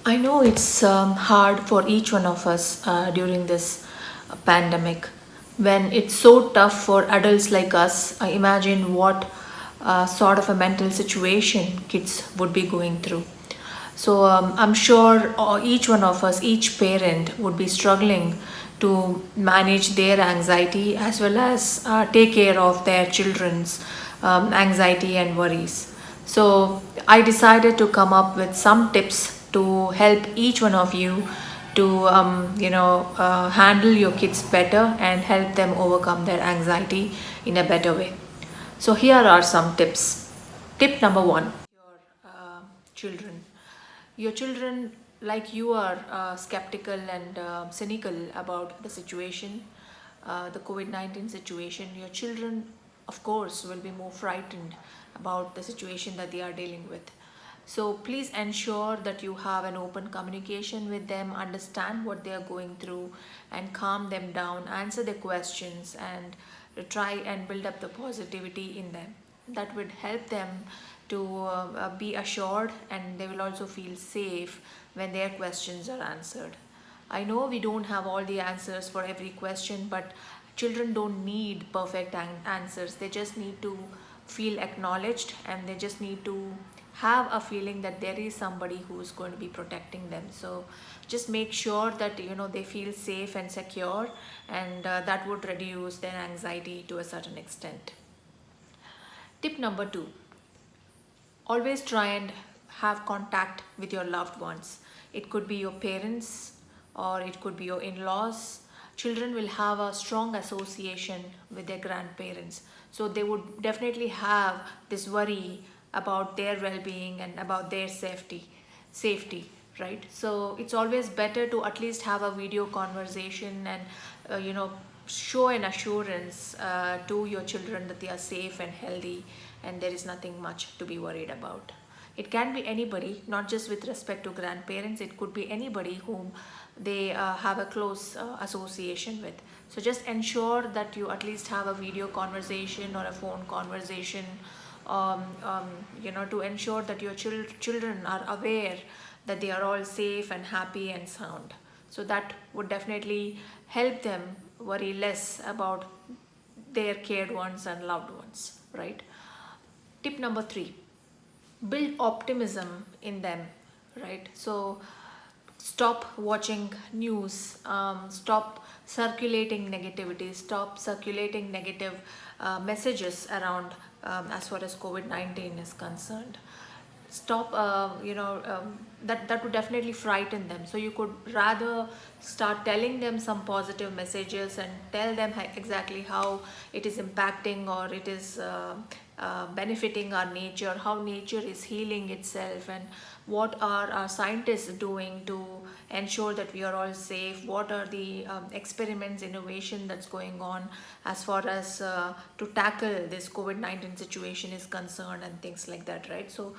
I know it's hard for each one of us during this pandemic. When it's so tough for adults like us, I imagine what sort of a mental situation kids would be going through. So I'm sure each one of us, each parent would be struggling to manage their anxiety as well as take care of their children's anxiety and worries. So I decided to come up with some tips to help each one of you to handle your kids better and help them overcome their anxiety in a better way. So here are some tips. Tip number one: your children. Your children, like you, are skeptical and cynical about the situation, the COVID-19 situation. Your children, of course, will be more frightened about the situation that they are dealing with. So please ensure that you have an open communication with them, understand what they are going through, and calm them down, answer their questions, and try and build up the positivity in them. That would help them to be assured, and they will also feel safe when their questions are answered. I know we don't have all the answers for every question, but children don't need perfect answers. They just need to feel acknowledged, and they just need to have a feeling that there is somebody who is going to be protecting them. So just make sure that they feel safe and secure, and that would reduce their anxiety to a certain extent. Tip number two: always try and have contact with your loved ones. It could be your parents or it could be your in-laws. Children will have a strong association with their grandparents, so they would definitely have this worry about their well-being and about their safety, right? So it's always better to at least have a video conversation and show an assurance to your children that they are safe and healthy, and there is nothing much to be worried about. It can be anybody, not just with respect to grandparents. It could be anybody whom they have a close association with. So just ensure that you at least have a video conversation or a phone conversation, to ensure that your children are aware that they are all safe and happy and sound. So that would definitely help them worry less about their cared ones and loved ones, right? Tip number three: build optimism in them, right? So stop watching news, stop circulating negativity, stop circulating negative messages around, as far as COVID-19 is concerned. Stop, that would definitely frighten them. So you could rather start telling them some positive messages and tell them exactly how it is impacting, or it is benefiting our nature, how nature is healing itself, and what are our scientists doing to ensure that we are all safe, what are the experiments, innovation that's going on as far as to tackle this COVID-19 situation is concerned, and things like that, right? So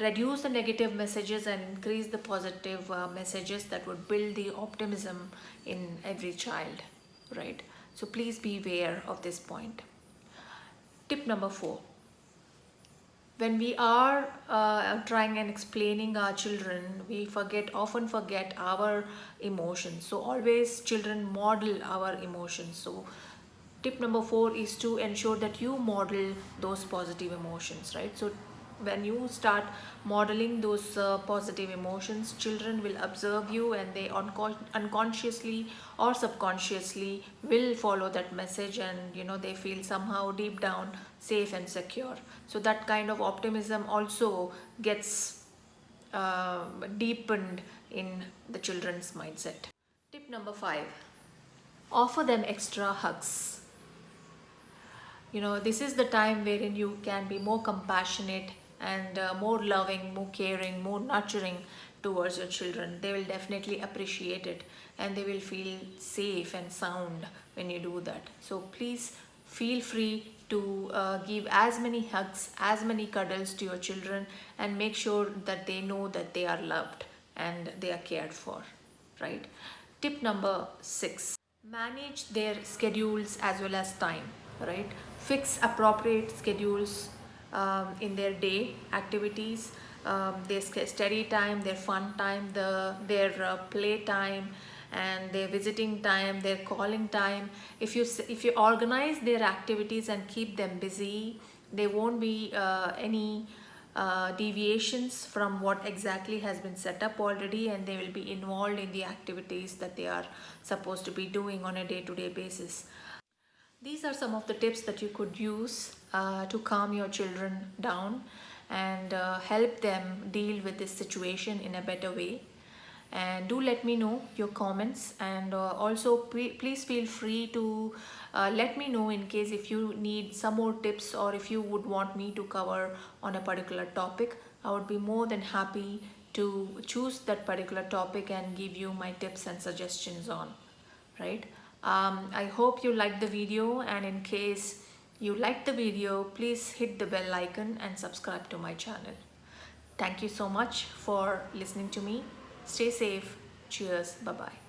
reduce the negative messages and increase the positive messages that would build the optimism in every child, right? So please be aware of this point. Tip number four: when we are trying and explaining our children, we often forget our emotions. So always children model our emotions. So tip number four is to ensure that you model those positive emotions, right? So when you start modeling those positive emotions, children will observe you, and they unconsciously or subconsciously will follow that message, and they feel somehow deep down safe and secure. So that kind of optimism also gets deepened in the children's mindset. Tip number five: offer them extra hugs. This is the time wherein you can be more compassionate and more loving, more caring, more nurturing towards your children. They will definitely appreciate it, and they will feel safe and sound when you do that. So please feel free to give as many hugs, as many cuddles to your children, and make sure that they know that they are loved and they are cared for, right? Tip number six: manage their schedules as well as time, right? Fix appropriate schedules in their day activities. their study time, their fun time, their play time, and their visiting time, their calling time. If you organize their activities and keep them busy, there won't be any deviations from what exactly has been set up already, and they will be involved in the activities that they are supposed to be doing on a day-to-day basis. These are some of the tips that you could use to calm your children down and help them deal with this situation in a better way. And do let me know your comments, and also please feel free to let me know in case if you need some more tips, or if you would want me to cover on a particular topic. I would be more than happy to choose that particular topic and give you my tips and suggestions on, right? I hope you liked the video, and in case you liked the video, please hit the bell icon and subscribe to my channel. Thank you so much for listening to me. Stay safe. Cheers. Bye bye.